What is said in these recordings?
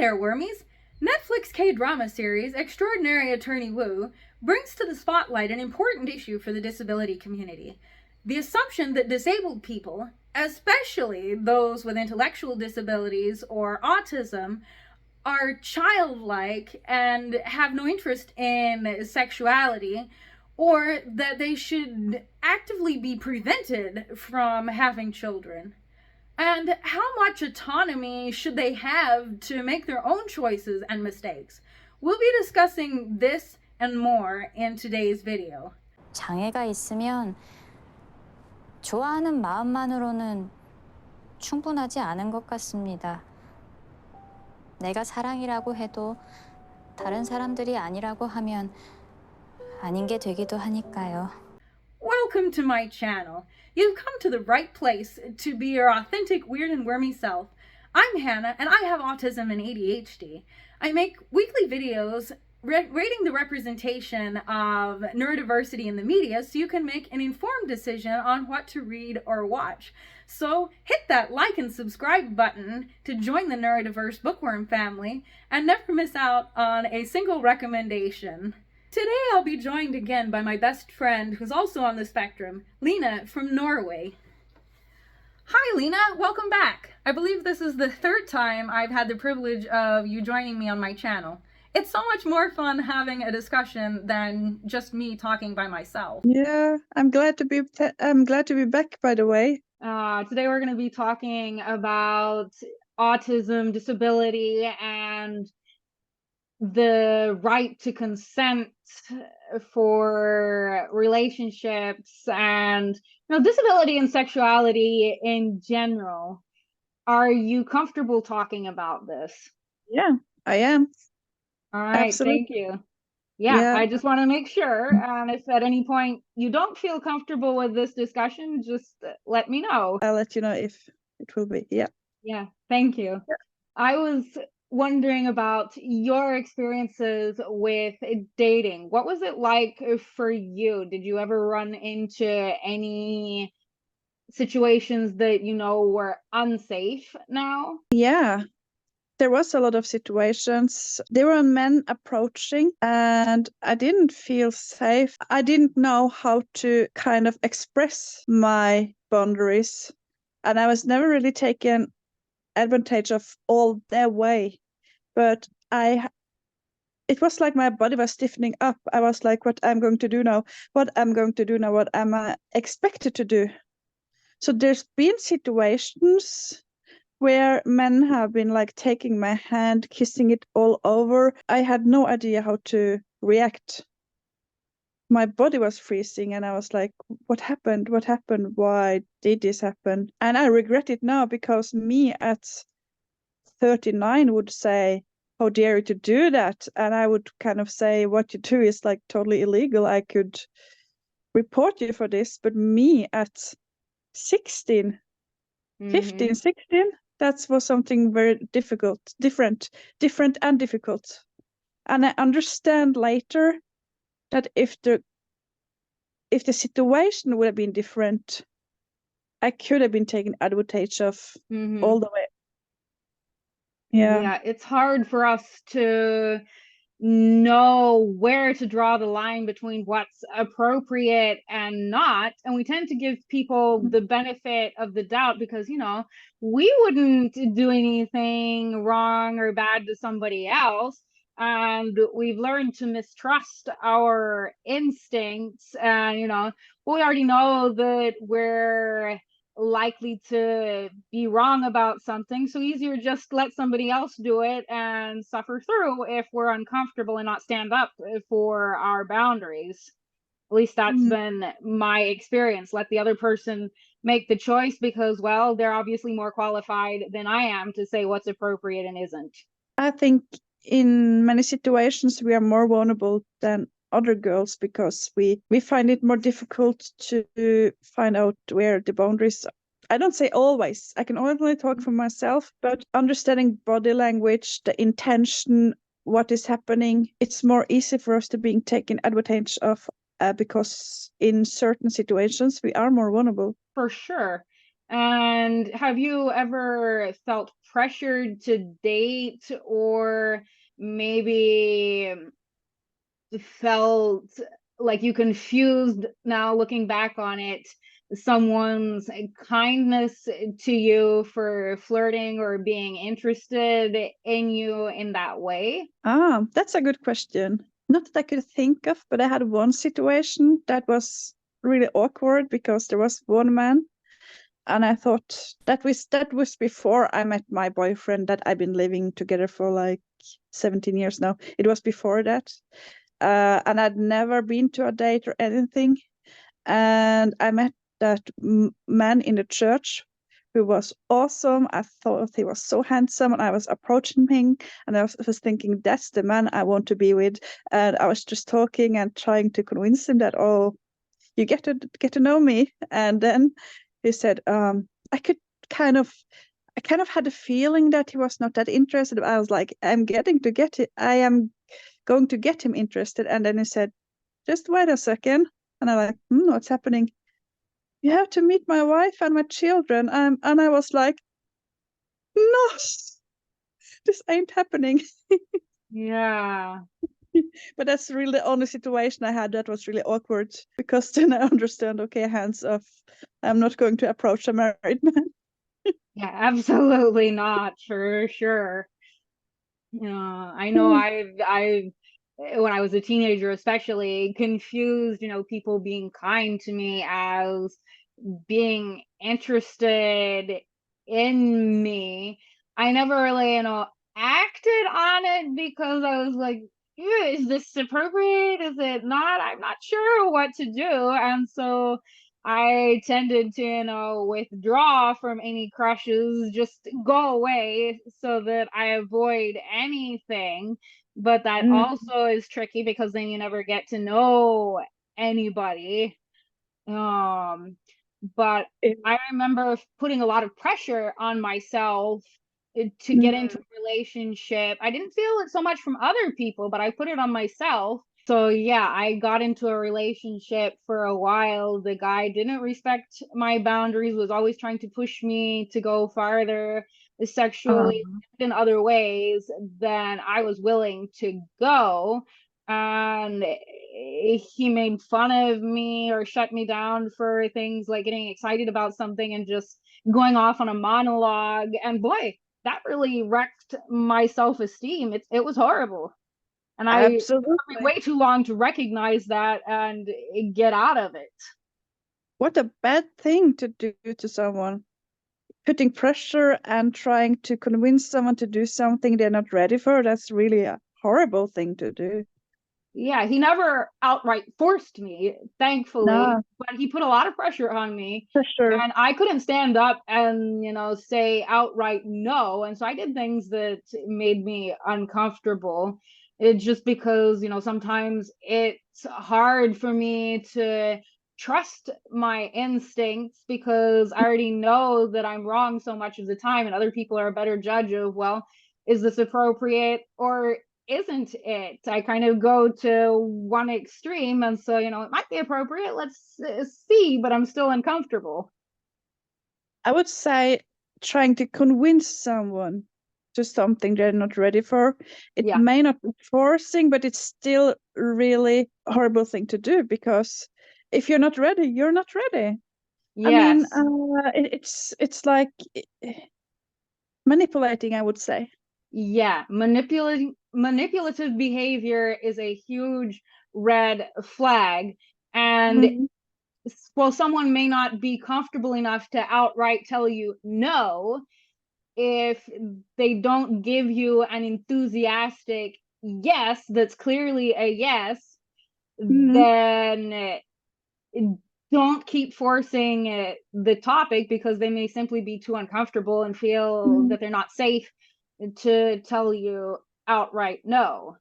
there, wormies! Netflix K-drama series Extraordinary Attorney Woo brings to the spotlight an important issue for the disability community. The assumption that disabled people, especially those with intellectual disabilities or autism, are childlike and have no interest in sexuality, or that they should actively be prevented from having children. And how much autonomy should they have to make their own choices and mistakes? We'll be discussing this and more in today's video. 장애가 있으면 좋아하는 마음만으로는 충분하지 않은 것 같습니다. 내가 사랑이라고 해도 다른 사람들이 아니라고 하면 아닌 게 되기도 하니까요. Welcome to my channel. You've come to the right place to be your authentic, weird, and wormy self. I'm Hannah, and I have autism and ADHD. I make weekly videos rating the representation of neurodiversity in the media so you can make an informed decision on what to read or watch. So hit that like and subscribe button to join the neurodiverse bookworm family and never miss out on a single recommendation. Today I'll be joined again by my best friend who's also on the spectrum, Lena from Norway. Hi Lena, welcome back. I believe this is the third time I've had the privilege of you joining me on my channel. It's so much more fun having a discussion than just me talking by myself. Yeah, I'm glad to be back, by the way. Today we're going to be talking about autism, disability, and the right to consent for relationships and disability and sexuality in general. Are you comfortable talking about this? Yeah, I am. All right, Absolutely. thank you. Yeah, I just want to make sure, and if at any point you don't feel comfortable with this discussion, just let me know. I'll let you know if it will be. Yeah, thank you. Yeah. I was wondering about your experiences with dating. What was it like for you? Did you ever run into any situations that were unsafe now? Yeah. There was a lot of situations. There were men approaching and I didn't feel safe. I didn't know how to kind of express my boundaries. And I was never really taken advantage of all their way. But it was like my body was stiffening up. I was like, what I'm going to do now? What am I expected to do? So there's been situations where men have been like taking my hand, kissing it all over. I had no idea how to react. My body was freezing and I was like, what happened? What happened? Why did this happen? And I regret it now because me at 39 would say, how dare you to do that? And I would kind of say, what you do is like totally illegal. I could report you for this. But me at 16, 15, 16, that was something very different and difficult. And I understand later that if the situation would have been different, I could have been taken advantage of all the way. Yeah, it's hard for us to know where to draw the line between what's appropriate and not, and we tend to give people the benefit of the doubt because we wouldn't do anything wrong or bad to somebody else, and we've learned to mistrust our instincts, and we already know that we're likely to be wrong about something, so easier just let somebody else do it and suffer through if we're uncomfortable and not stand up for our boundaries. At least that's been my experience. Let the other person make the choice because, well, they're obviously more qualified than I am to say what's appropriate and isn't. I think in many situations we are more vulnerable than other girls because we find it more difficult to find out where the boundaries are. I don't say always, I can only talk for myself, but understanding body language, the intention, what is happening, it's more easy for us to being taken advantage of because in certain situations we are more vulnerable. For sure. And have you ever felt pressured to date, or maybe felt like you confused, now looking back on it, someone's kindness to you for flirting or being interested in you in that way? That's a good question. Not that I could think of, but I had one situation that was really awkward because there was one man, and I thought that was before I met my boyfriend that I've been living together for like 17 years now. It was before that. And I'd never been to a date or anything. And I met that man in the church who was awesome. I thought he was so handsome, and I was approaching him, and I was thinking, that's the man I want to be with. And I was just talking and trying to convince him that, oh, you get to know me. And then he said, I could kind of I kind of had a feeling that he was not that interested. I was like, I am going to get him interested. And then he said, just wait a second. And I'm like, what's happening? You have to meet my wife and my children. And I was like, no, this ain't happening. Yeah. But that's really the only situation I had that was really awkward, because then I understand, okay, hands off. I'm not going to approach a married man. Yeah, absolutely not, for sure. I know I've when I was a teenager especially confused, people being kind to me as being interested in me. I never really, acted on it because I was like, "Ew, is this appropriate? Is it not? I'm not sure what to do." And so I tended to, withdraw from any crushes, just go away so that I avoid anything. But that Mm, also is tricky because then you never get to know anybody. Um, but it- I remember putting a lot of pressure on myself to get into mm, a relationship. I didn't feel it so much from other people, but I put it on myself. So yeah, I got into a relationship for a while. The guy didn't respect my boundaries, was always trying to push me to go farther sexually uh, in other ways than I was willing to go. And he made fun of me or shut me down for things like getting excited about something and just going off on a monologue. And boy, that really wrecked my self-esteem. It was horrible. And it took me absolutely. way too long to recognize that and get out of it. What a bad thing to do to someone. Putting pressure and trying to convince someone to do something they're not ready for, that's really a horrible thing to do. Yeah, he never outright forced me, thankfully, No, but he put a lot of pressure on me. for sure. And I couldn't stand up and, say outright no. And so I did things that made me uncomfortable. It's just because, sometimes it's hard for me to trust my instincts because I already know that I'm wrong so much of the time, and other people are a better judge of, well, is this appropriate or isn't it? I kind of go to one extreme, and so, it might be appropriate. Let's see, but I'm still uncomfortable. I would say trying to convince someone to something they're not ready for. It Yeah. may not be forcing, but it's still really horrible thing to do, because if you're not ready, you're not ready. I mean, Yes. it's like manipulating, I would say. Yeah. Manipulative behavior is a huge red flag. And Mm, while someone may not be comfortable enough to outright tell you no, if they don't give you an enthusiastic yes that's clearly a yes, mm, then don't keep forcing the topic, because they may simply be too uncomfortable and feel mm, that they're not safe to tell you outright no.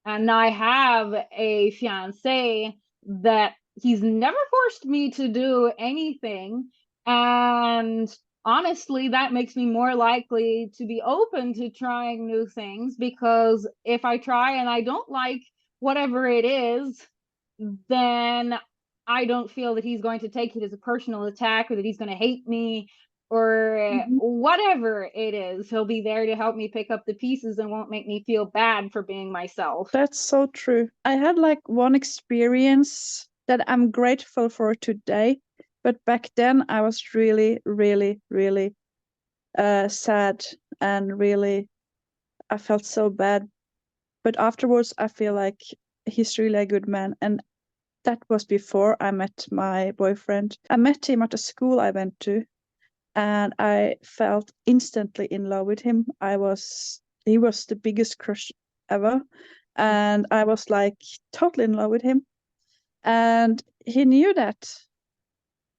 And I have a fiance that he's never forced me to do anything. And honestly, that makes me more likely to be open to trying new things, because if I try and I don't like whatever it is, then I don't feel that he's going to take it as a personal attack or that he's going to hate me or whatever it is. He'll be there to help me pick up the pieces and won't make me feel bad for being myself. That's so true. I had like one experience that I'm grateful for today, but back then I was really, really, really sad, and really I felt so bad. But afterwards I feel like he's really a good man, and that was before I met my boyfriend. I met him at a school I went to, and I felt instantly in love with him. He was the biggest crush ever, and I was like totally in love with him. And he knew that.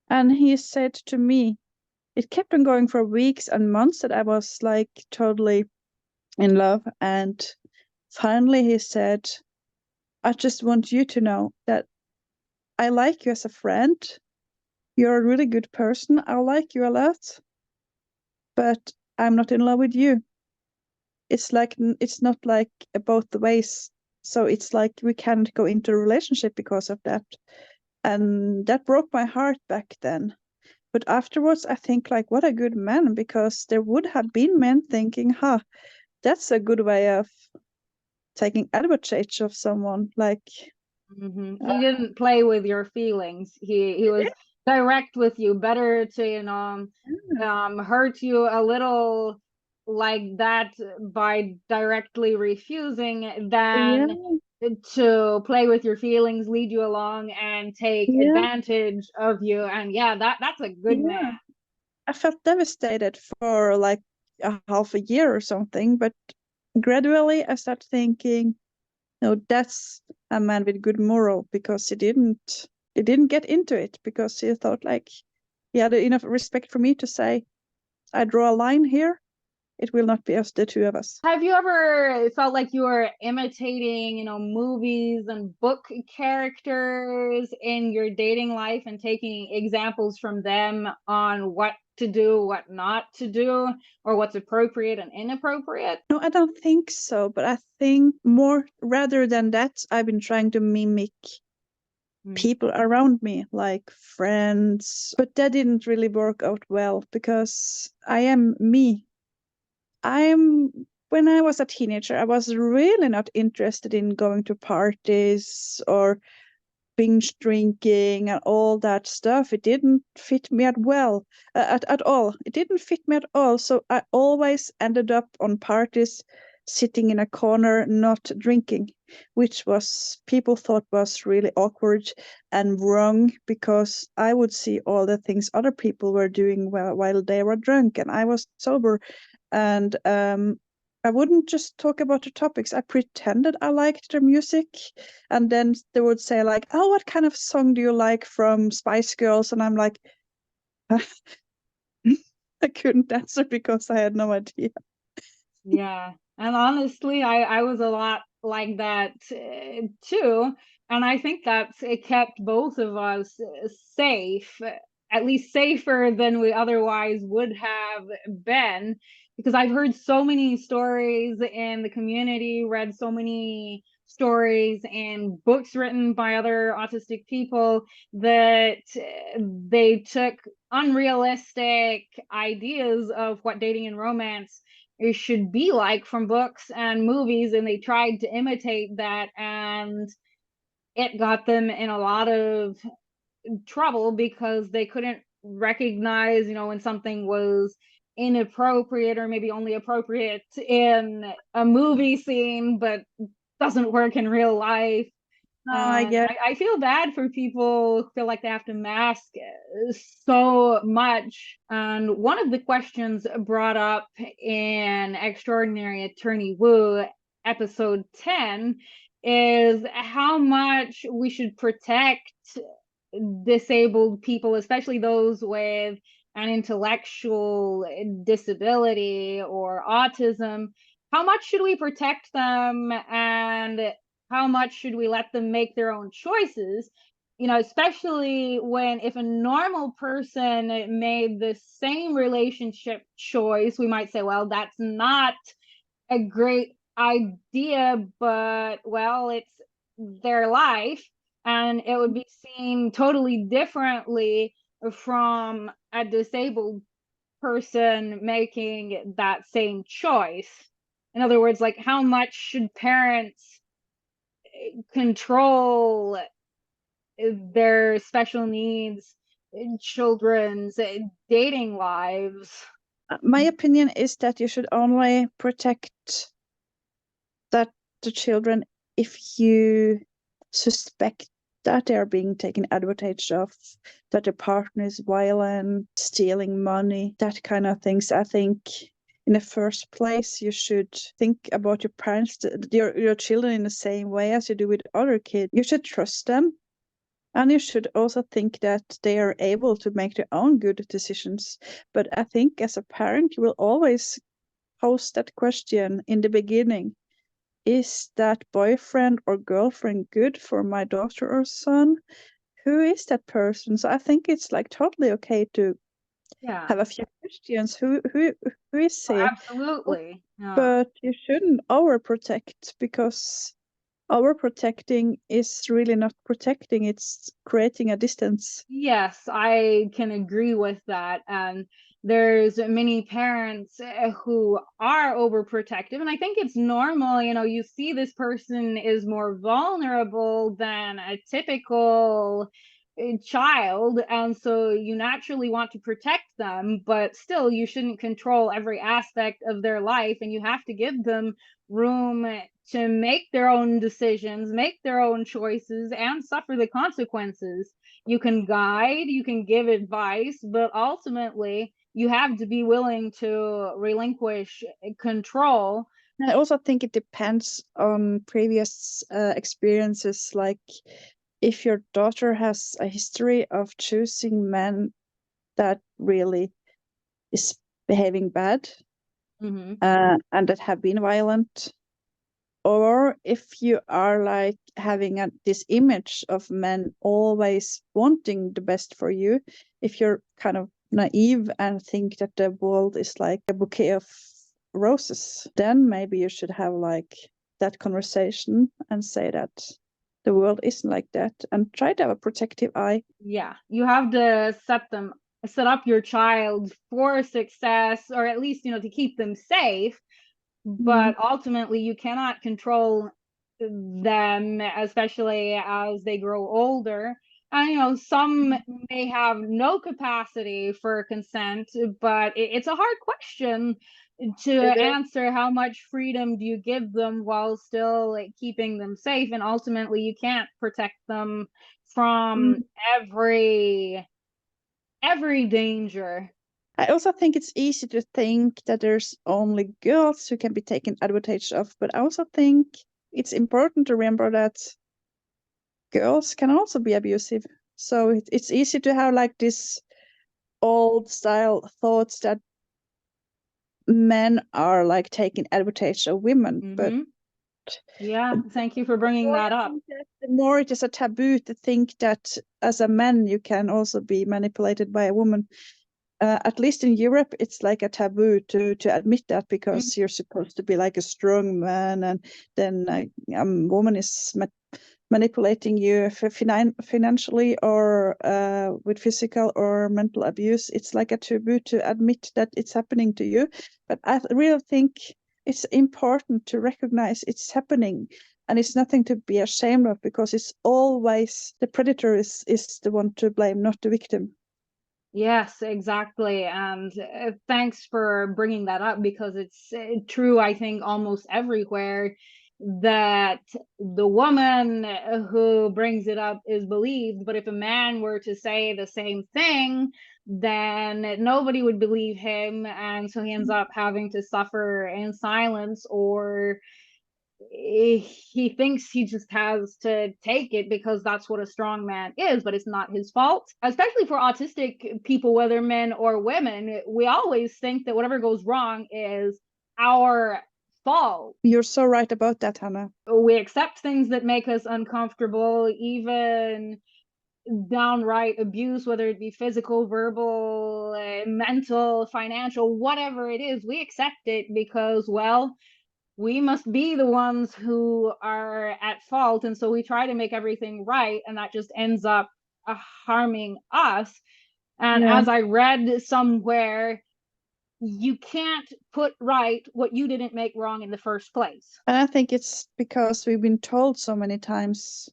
And he said to me, it kept on going for weeks and months that I was like totally in love. And finally he said, I just want you to know that I like you as a friend. You're a really good person. I like you a lot, but I'm not in love with you. It's not like both the ways. So it's like we can't go into a relationship because of that. And that broke my heart back then. But afterwards, I think like, what a good man, because there would have been men thinking, huh, that's a good way of taking advantage of someone. Like, He didn't play with your feelings. He was direct with you. Better to, hurt you a little like that by directly refusing yeah, than to play with your feelings, lead you along, and take yeah, advantage of you. And yeah, that's a good man. yeah. I felt devastated for like a half a year or something, but gradually I started thinking, no, that's a man with good moral, because he didn't get into it because he thought like he had enough respect for me to say, I draw a line here. It will not be us, the two of us. Have you ever felt like you were imitating, movies and book characters in your dating life and taking examples from them on what to do, what not to do, or what's appropriate and inappropriate? No, I don't think so, but I think more rather than that, I've been trying to mimic people around me, like friends, but that didn't really work out well because I am me. When I was a teenager, I was really not interested in going to parties or binge drinking and all that stuff. It didn't fit me at all. It didn't fit me at all. So I always ended up on parties sitting in a corner not drinking, which was people thought was really awkward and wrong, because I would see all the things other people were doing while they were drunk and I was sober. And I wouldn't just talk about the topics. I pretended I liked their music, and then they would say like, "Oh, what kind of song do you like from Spice Girls?" And I'm like, I couldn't answer because I had no idea. Yeah. And honestly, I was a lot like that too. And I think that's it kept both of us safe, at least safer than we otherwise would have been. Because I've heard so many stories in the community, read so many stories and books written by other autistic people that they took unrealistic ideas of what dating and romance it should be like from books and movies, and they tried to imitate that, and it got them in a lot of trouble because they couldn't recognize when something was inappropriate or maybe only appropriate in a movie scene but doesn't work in real life. No, I And get. I feel bad for people who feel like they have to mask so much. And one of the questions brought up in Extraordinary Attorney Woo, episode 10, is how much we should protect disabled people, especially those with an intellectual disability or autism. How much should we protect them, and how much should we let them make their own choices? Especially when if a normal person made the same relationship choice, we might say, well, that's not a great idea, but well, it's their life, and it would be seen totally differently from a disabled person making that same choice. In other words, like, how much should parents control their special needs children's dating lives? My opinion is that you should only protect that the children if you suspect that they are being taken advantage of, that the partner is violent, stealing money, that kind of things. I think in the first place you should think about your parents, your children, in the same way as you do with other kids. You should trust them, and you should also think that they are able to make their own good decisions. But I think as a parent, you will always pose that question in the beginning: is that boyfriend or girlfriend good for my daughter or son? Who is that person? So I think it's like totally okay to have a few questions. Who is he? Absolutely. Yeah. But you shouldn't overprotect, because overprotecting is really not protecting, it's creating a distance. Yes, I can agree with that. And there's many parents who are overprotective, and I think it's normal. You see this person is more vulnerable than a typical child, and so you naturally want to protect them, but still you shouldn't control every aspect of their life, and you have to give them room to make their own decisions, make their own choices, and suffer the consequences. You can guide, you can give advice, but ultimately you have to be willing to relinquish control. And I also think it depends on previous experiences. Like, if your daughter has a history of choosing men that really is behaving bad, and that have been violent, or if you are like having this image of men always wanting the best for you, if you're kind of naive and think that the world is like a bouquet of roses, then maybe you should have like that conversation and say that the world isn't like that, and try to have a protective eye. Yeah, you have to set up your child for success, or at least, to keep them safe. But ultimately you cannot control them, especially as they grow older. And some may have no capacity for consent, but it's a hard question to answer. How much freedom do you give them while still keeping them safe? And ultimately you can't protect them from every danger. I also think it's easy to think that there's only girls who can be taken advantage of, but I also think it's important to remember that girls can also be abusive. So it's easy to have like this old style thoughts that men are like taking advantage of women. But yeah, thank you for bringing that up. The more it is a taboo to think that as a man you can also be manipulated by a woman. At least in Europe, it's like a taboo to admit that, because you're supposed to be like a strong man, and then a woman is manipulating you financially, or with physical or mental abuse. It's like a taboo to admit that it's happening to you. But I really think it's important to recognize it's happening, and it's nothing to be ashamed of, because it's always the predator is the one to blame, not the victim. Yes, exactly. And thanks for bringing that up, because it's true, I think, almost everywhere, that the woman who brings it up is believed. But if a man were to say the same thing, then nobody would believe him. And so he ends up having to suffer in silence, or he thinks he just has to take it because that's what a strong man is, but it's not his fault. Especially for autistic people, whether men or women, we always think that whatever goes wrong is our fault. You're so right about that, Hannah. We accept things that make us uncomfortable, even downright abuse, whether it be physical, verbal, mental, financial, whatever it is. We accept it because, well, we must be the ones who are at fault, and so we try to make everything right, and that just ends up harming us. And as I read somewhere, you can't put right what you didn't make wrong in the first place. And I think it's because we've been told so many times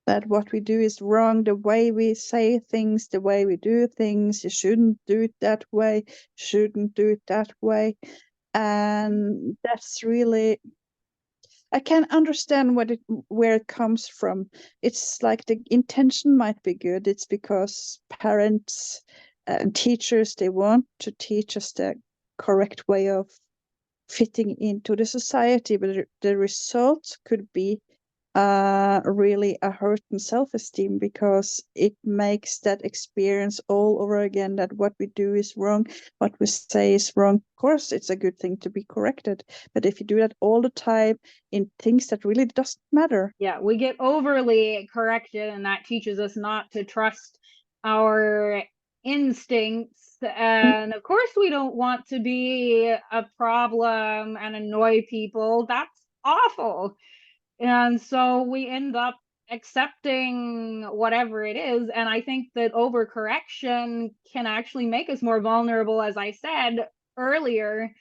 that what we do is wrong, the way we say things, the way we do things, you shouldn't do it that way, shouldn't do it that way. And that's really, I can understand where it comes from. It's like the intention might be good. It's because parents and teachers, they want to teach us the correct way of fitting into the society, but the result could be really a hurt in self-esteem, because it makes that experience all over again, that what we do is wrong, what we say is wrong. Of course, it's a good thing to be corrected, but if you do that all the time in things that really doesn't matter. Yeah, we get overly corrected, and that teaches us not to trust our instincts. And of course, we don't want to be a problem and annoy people. That's awful. And so we end up accepting whatever it is. And I think that overcorrection can actually make us more vulnerable, as I said earlier,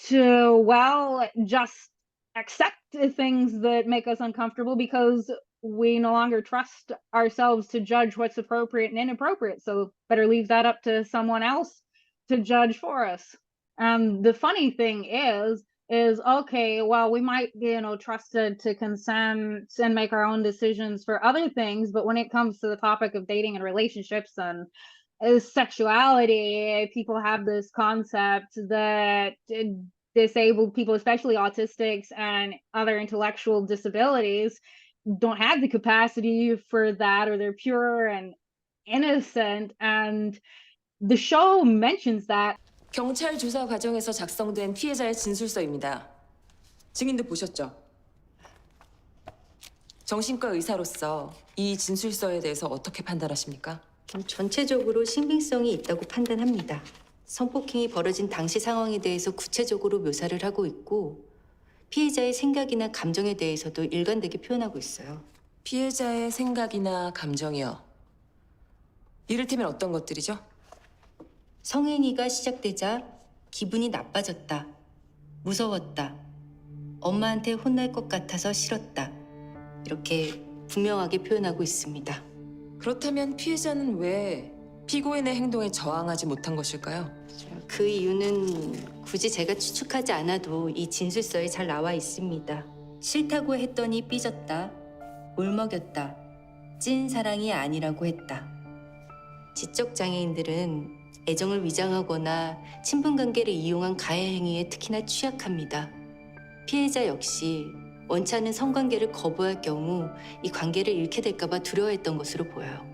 to, well, just accept things that make us uncomfortable, because we no longer trust ourselves to judge what's appropriate and inappropriate. So better leave that up to someone else to judge for us. The funny thing is okay, well, we might be, trusted to consent and make our own decisions for other things, but when it comes to the topic of dating and relationships and sexuality, people have this concept that disabled people, especially autistics and other intellectual disabilities, don't have the capacity for that, or they're pure and innocent. And the show mentions that. 경찰 조사 과정에서 작성된 피해자의 진술서입니다. 증인도 보셨죠? 정신과 의사로서 이 진술서에 대해서 어떻게 판단하십니까? 전체적으로 신빙성이 있다고 판단합니다. 성폭행이 벌어진 당시 상황에 대해서 구체적으로 묘사를 하고 있고, 피해자의 생각이나 감정에 대해서도 일관되게 표현하고 있어요. 피해자의 생각이나 감정이요. 이를테면 어떤 것들이죠? 성행위가 시작되자 기분이 나빠졌다, 무서웠다, 엄마한테 혼날 것 같아서 싫었다, 이렇게 분명하게 표현하고 있습니다. 그렇다면 피해자는 왜 피고인의 행동에 저항하지 못한 것일까요? 그 이유는 굳이 제가 추측하지 않아도 이 진술서에 잘 나와 있습니다. 싫다고 했더니 삐졌다, 울먹였다, 찐 사랑이 아니라고 했다. 지적 장애인들은 애정을 위장하거나 친분관계를 이용한 가해 행위에 특히나 취약합니다. 피해자 역시 원치 않은 성관계를 거부할 경우 이 관계를 잃게 될까 봐 두려워했던 것으로 보여요.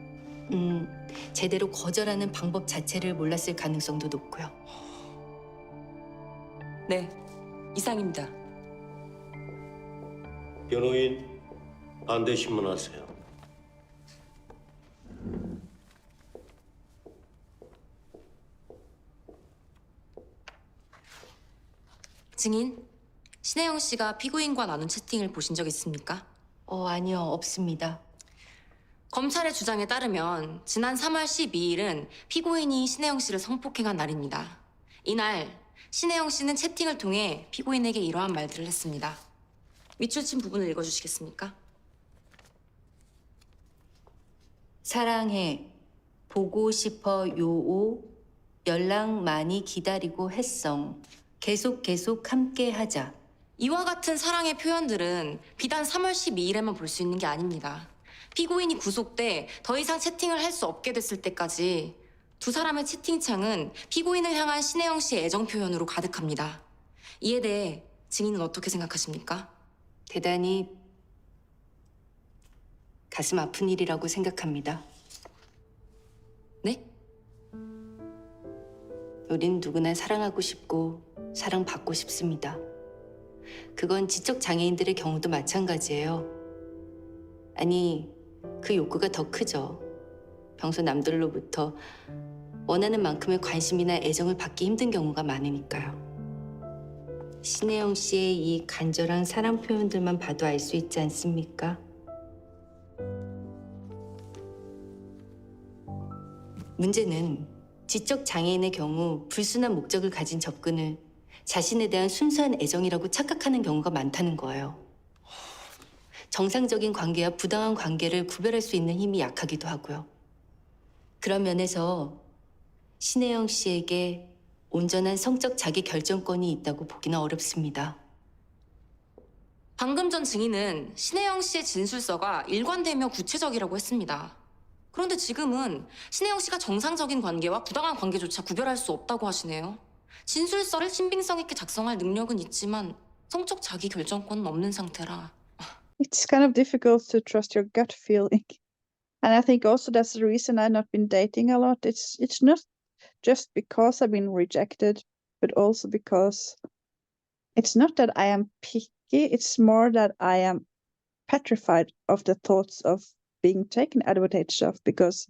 제대로 거절하는 방법 자체를 몰랐을 가능성도 높고요. 네, 이상입니다. 변호인 반대 신문하세요. 증인, 신혜영 씨가 피고인과 나눈 채팅을 보신 적 있습니까? 아니요, 없습니다. 검찰의 주장에 따르면 지난 3월 12일은 피고인이 신혜영 씨를 성폭행한 날입니다. 이날 신혜영 씨는 채팅을 통해 피고인에게 이러한 말들을 했습니다. 밑줄친 부분을 읽어주시겠습니까? 사랑해, 보고 싶어 요오, 연락 많이 기다리고 했성, 계속 함께 하자. 이와 같은 사랑의 표현들은 비단 3월 12일에만 볼 수 있는 게 아닙니다. 피고인이 구속돼 더 이상 채팅을 할 수 없게 됐을 때까지 두 사람의 채팅창은 피고인을 향한 신혜영 씨의 애정 표현으로 가득합니다. 이에 대해 증인은 어떻게 생각하십니까? 대단히 가슴 아픈 일이라고 생각합니다. 네? 우린 누구나 사랑하고 싶고 사랑받고 싶습니다. 그건 지적 장애인들의 경우도 마찬가지예요. 아니, 그 욕구가 더 크죠. 평소 남들로부터 원하는 만큼의 관심이나 애정을 받기 힘든 경우가 많으니까요. 신혜영 씨의 이 간절한 사랑 표현들만 봐도 알 수 있지 않습니까? 문제는 지적 장애인의 경우 불순한 목적을 가진 접근을 자신에 대한 순수한 애정이라고 착각하는 경우가 많다는 거예요. 정상적인 관계와 부당한 관계를 구별할 수 있는 힘이 약하기도 하고요. 그런 면에서 신혜영 씨에게 온전한 성적 자기 결정권이 있다고 보기는 어렵습니다. 방금 전 증인은 신혜영 씨의 진술서가 일관되며 구체적이라고 했습니다. 그런데 지금은 신혜영 씨가 정상적인 관계와 부당한 관계조차 구별할 수 없다고 하시네요. 진술서를 신빙성 있게 작성할 능력은 있지만 성적 자기 결정권은 없는 상태라. It's kind of difficult to trust your gut feeling. And I think also that's the reason I've not been dating a lot. It's not just because I've been rejected, but also because it's not that I am picky, it's more that I am petrified of the thoughts of being taken advantage of, because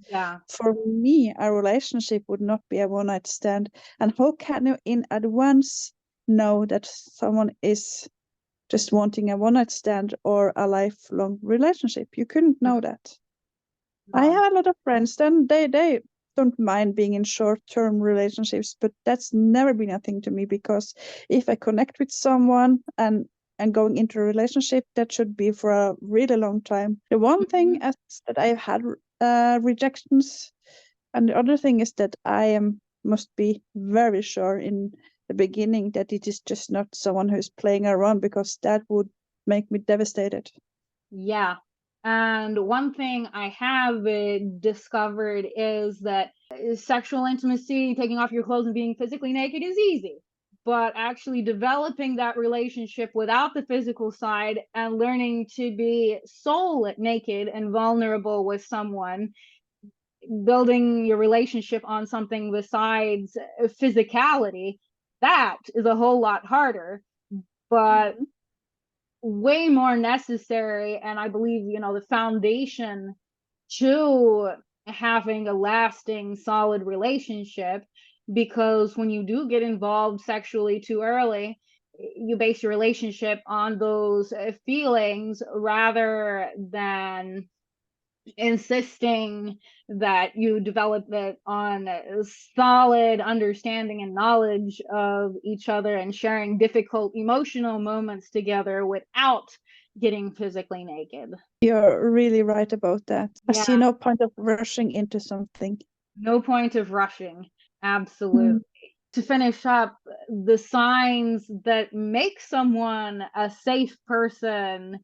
for me a relationship would not be a one-night stand. And how can you in advance know that someone is just wanting a one-night stand or a lifelong relationship? You couldn't know that. I have a lot of friends, then they don't mind being in short-term relationships, but that's never been a thing to me, because if I connect with someone and going into a relationship, that should be for a really long time. The one thing is that I've had rejections, and the other thing is that I must be very sure in the beginning that it is just not someone who's playing around, because that would make me devastated. Yeah. And one thing I have discovered is that sexual intimacy, taking off your clothes and being physically naked is easy. But actually developing that relationship without the physical side and learning to be soul naked and vulnerable with someone, building your relationship on something besides physicality, that is a whole lot harder, but way more necessary. And I believe, the foundation to having a lasting, solid relationship, because when you do get involved sexually too early, you base your relationship on those feelings rather than insisting that you develop it on a solid understanding and knowledge of each other and sharing difficult emotional moments together without getting physically naked. You're really right about that. I see Yeah. no point of rushing into something. No point of rushing. Absolutely. To finish up, the signs that make someone a safe person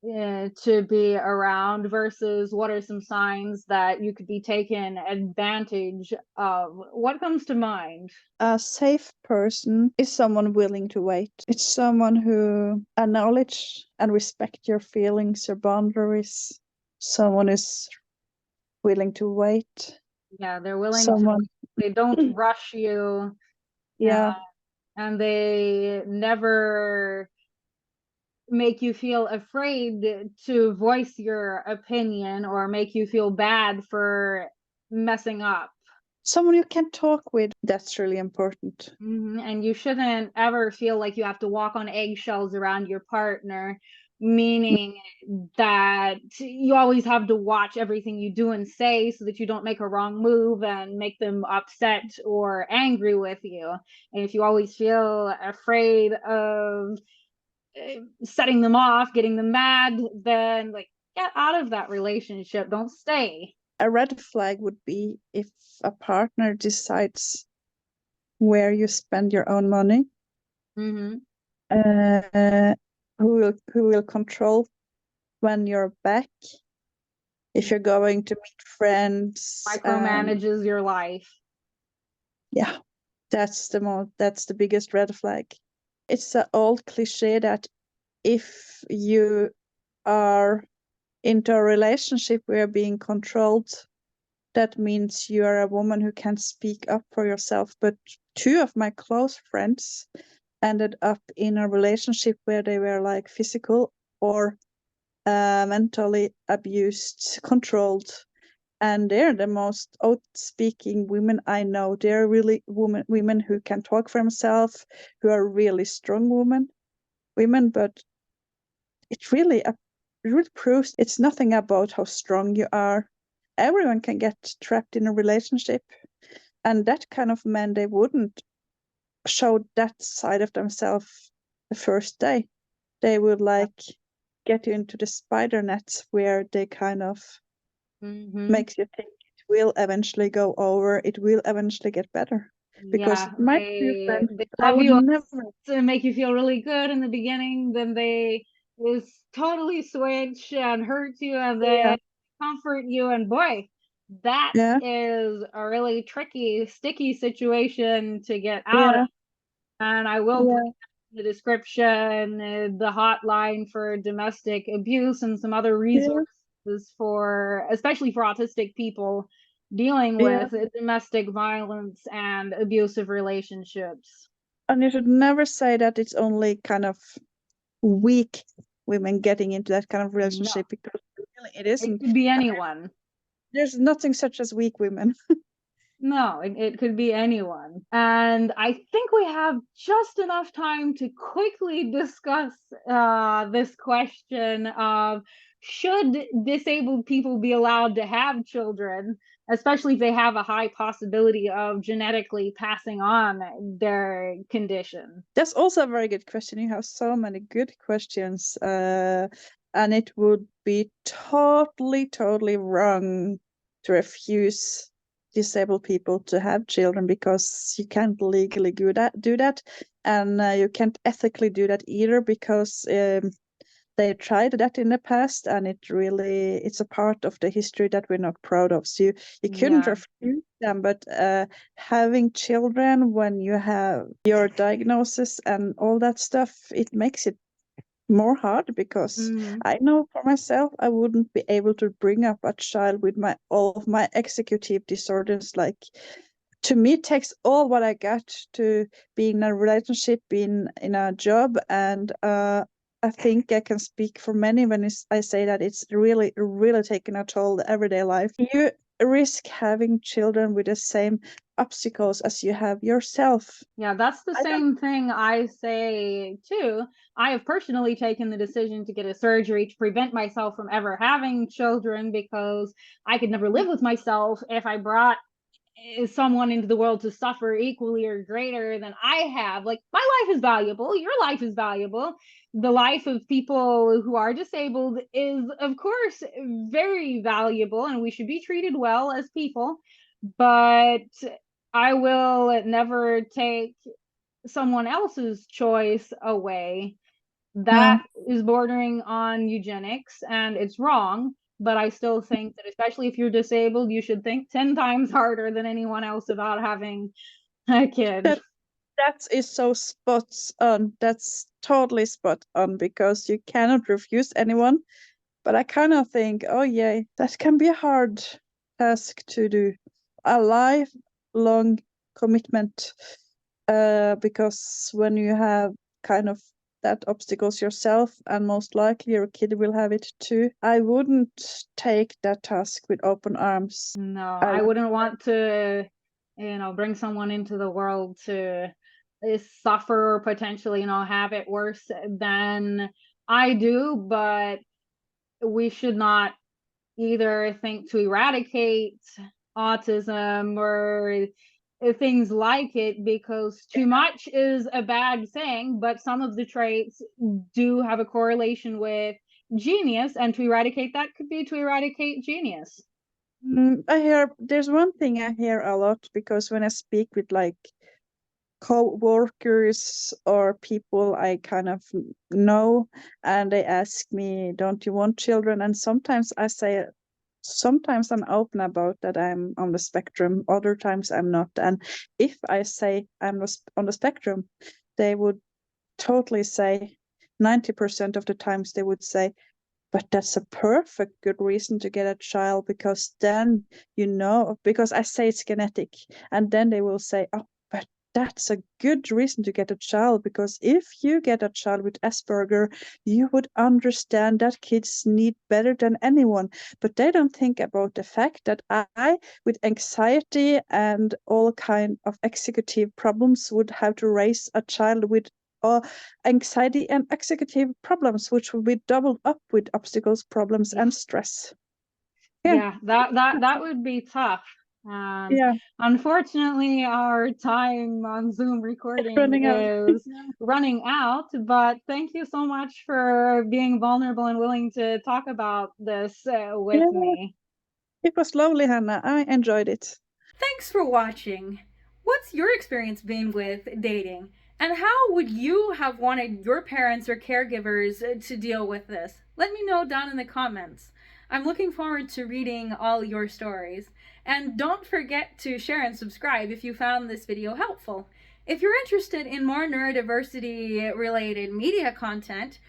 to be around versus what are some signs that you could be taken advantage of? What comes to mind? A safe person is someone willing to wait. It's someone who acknowledge and respect your feelings, your boundaries. Someone is willing to wait. Yeah, they're willing Someone, to, they don't rush you. yeah. And they never make you feel afraid to voice your opinion or make you feel bad for messing up. Someone you can talk with, that's really important. And you shouldn't ever feel like you have to walk on eggshells around your partner, meaning that you always have to watch everything you do and say so that you don't make a wrong move and make them upset or angry with you. And if you always feel afraid of setting them off, getting them mad, then get out of that relationship. Don't stay. A red flag would be if a partner decides where you spend your own money, who will control when you're back, if you're going to meet friends, micromanages your life. Yeah, that's the biggest red flag. It's an old cliche that if you are into a relationship where you're being controlled, that means you are a woman who can't speak up for yourself. But two of my close friends ended up in a relationship where they were like physical or mentally abused, controlled, and they're the most outspeaking women I know. They're really women who can talk for themselves, who are really strong women, but it really proves it's nothing about how strong you are. Everyone can get trapped in a relationship. And that kind of men, they wouldn't show that side of themselves the first day. They would like get you into the spider nets where they kind of makes you think it will eventually go over, it will eventually get better. Because my two friends, they I love would you never. to make you feel really good in the beginning, then they is totally switch and hurt you, and Yeah, then comfort you, and boy, that yeah, is a really tricky, sticky situation to get out of. yeah, And I will put yeah, in the description the hotline for domestic abuse and some other yeah, resources for, especially for autistic people dealing yeah. with domestic violence and abusive relationships. And you should never say that it's only kind of weak women getting into that kind of No, relationship, because really it it isn't. could be anyone. There's nothing such as weak women. No, it could be anyone. And I think we have just enough time to quickly discuss this question of, should disabled people be allowed to have children, especially if they have a high possibility of genetically passing on their condition? That's also a very good question. You have so many good questions. And it would be totally wrong to refuse disabled people to have children, because you can't legally do that, and you can't ethically do that either, because they tried that in the past, and it's a part of the history that we're not proud of. So you couldn't Yeah. refuse them, but having children when you have your diagnosis and all that stuff, it makes it more hard, because Mm-hmm. I know for myself I wouldn't be able to bring up a child with all of my executive disorders. Like, to me, it takes all what I got to be in a relationship, being in a job, and I think I can speak for many when I say that it's really taken a toll the everyday life. You risk having children with the same obstacles as you have yourself. Yeah, that's the I don't. same thing I say too. I have personally taken the decision to get a surgery to prevent myself from ever having children, because I could never live with myself if I brought someone into the world to suffer equally or greater than I have. Like, my life is valuable, your life is valuable. The life of people who are disabled is, of course, very valuable, and we should be treated well as people. But I will never take someone else's choice away. No. That is bordering on eugenics, and it's wrong. But I still think that, especially if you're disabled, you should think 10 times harder than anyone else about having a kid. That is so spot on. That's totally spot on, because you cannot refuse anyone. But I kind of think, oh yeah, that can be a hard task to do. A lifelong commitment. Because when you have kind of that obstacles yourself, and most likely your kid will have it too, I wouldn't take that task with open arms. No, I I wouldn't want to, bring someone into the world to suffer or potentially, have it worse than I do. But we should not either think to eradicate autism or things like it, because too much is a bad thing, but some of the traits do have a correlation with genius, and to eradicate that could be to eradicate genius. I hear there's one thing I hear a lot, because when I speak with like co-workers or people I kind of know, and they ask me, don't you want children? And sometimes I say, sometimes I'm open about that I'm on the spectrum, other times I'm not. And if I say I'm on the spectrum, they would totally say, 90% of the times they would say, but that's a perfect good reason to get a child, because then because I say it's genetic, and then they will say, oh, but that's a good reason to get a child, because if you get a child with Asperger, you would understand that kids need better than anyone. But they don't think about the fact that I, with anxiety and all kind of executive problems, would have to raise a child with anxiety and executive problems, which will be doubled up with obstacles, problems, and stress. Yeah, Yeah, that would be tough. Yeah, Unfortunately, our time on Zoom recording running out. is running out, but thank you so much for being vulnerable and willing to talk about this with Yeah, me. it was lovely, Hannah. I enjoyed it. Thanks for watching. What's your experience been with dating? And how would you have wanted your parents or caregivers to deal with this? Let me know down in the comments. I'm looking forward to reading all your stories. And don't forget to share and subscribe if you found this video helpful. If you're interested in more neurodiversity related media content,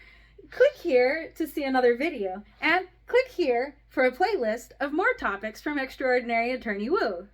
click here to see another video, and click here for a playlist of more topics from Extraordinary Attorney Woo.